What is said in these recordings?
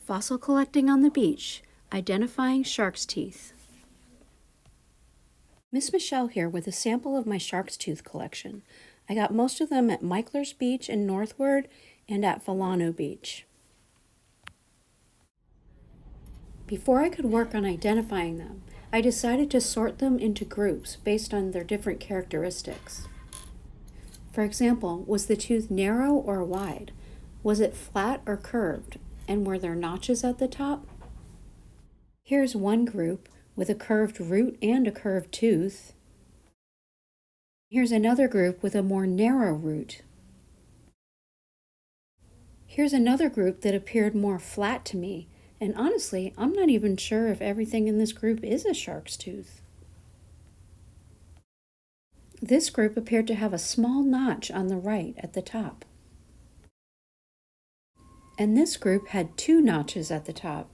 Fossil collecting on the beach, identifying shark's teeth. Miss Michelle here with a sample of my shark's tooth collection. I got most of them at Michler's Beach in Northward and at Falano Beach. Before I could work on identifying them, I decided to sort them into groups based on their different characteristics. For example, was the tooth narrow or wide? Was it flat or curved? And were there notches at the top? Here's one group with a curved root and a curved tooth. Here's another group with a more narrow root. Here's another group that appeared more flat to me, and honestly, I'm not even sure if everything in this group is a shark's tooth. This group appeared to have a small notch on the right at the top. And this group had 2 notches at the top.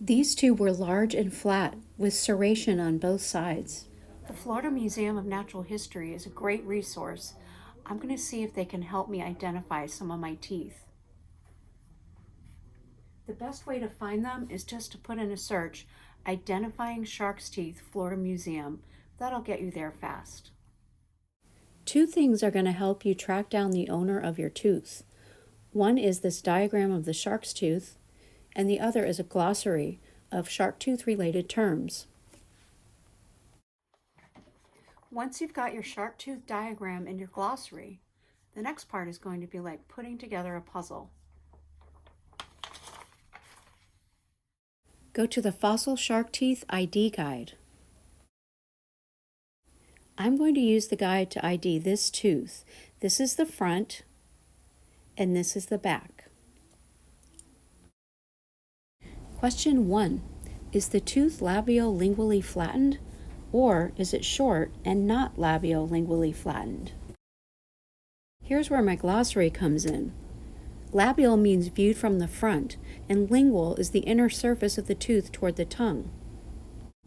These 2 were large and flat, with serration on both sides. The Florida Museum of Natural History is a great resource. I'm going to see if they can help me identify some of my teeth. The best way to find them is just to put in a search, Identifying Shark's Teeth, Florida Museum. That'll get you there fast. 2 things are going to help you track down the owner of your tooth. One is this diagram of the shark's tooth, and the other is a glossary of shark tooth related terms. Once you've got your shark tooth diagram in your glossary, the next part is going to be like putting together a puzzle. Go to the Fossil Shark Teeth ID Guide. I'm going to use the guide to ID this tooth. This is the front, and this is the back. Question 1. Is the tooth labiolingually flattened, or is it short and not labiolingually flattened? Here's where my glossary comes in. Labial means viewed from the front, and lingual is the inner surface of the tooth toward the tongue.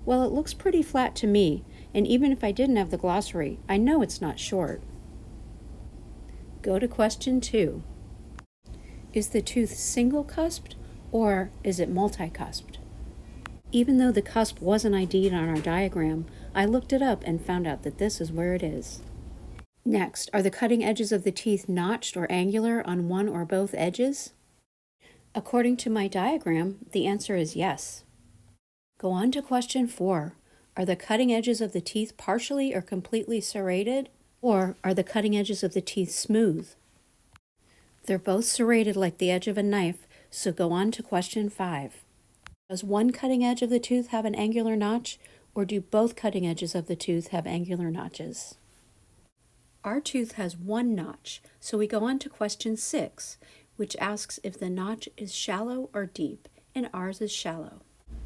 Well, it looks pretty flat to me, and even if I didn't have the glossary, I know it's not short. Go to question 2. Is the tooth single-cusped, or is it multi-cusped? Even though the cusp wasn't ID'd on our diagram, I looked it up and found out that this is where it is. Next, are the cutting edges of the teeth notched or angular on one or both edges? According to my diagram, the answer is yes. Go on to question 4. Are the cutting edges of the teeth partially or completely serrated, or are the cutting edges of the teeth smooth? They're both serrated like the edge of a knife, so go on to question 5. Does one cutting edge of the tooth have an angular notch, or do both cutting edges of the tooth have angular notches? Our tooth has 1 notch, so we go on to question 6, which asks if the notch is shallow or deep, and ours is shallow.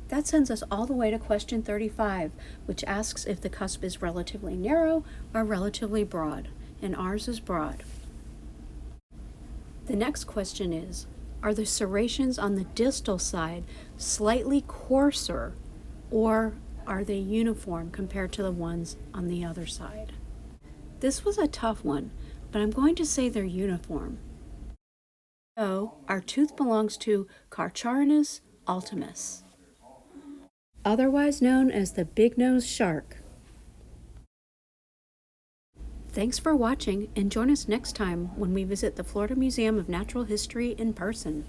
That sends us all the way to question 35, which asks if the cusp is relatively narrow or relatively broad, and ours is broad. The next question is, are the serrations on the distal side slightly coarser, or are they uniform compared to the ones on the other side? This was a tough one, but I'm going to say they're uniform. So, our tooth belongs to Carcharodontis ultimus, otherwise known as the big-nosed shark. Thanks for watching, and join us next time when we visit the Florida Museum of Natural History in person.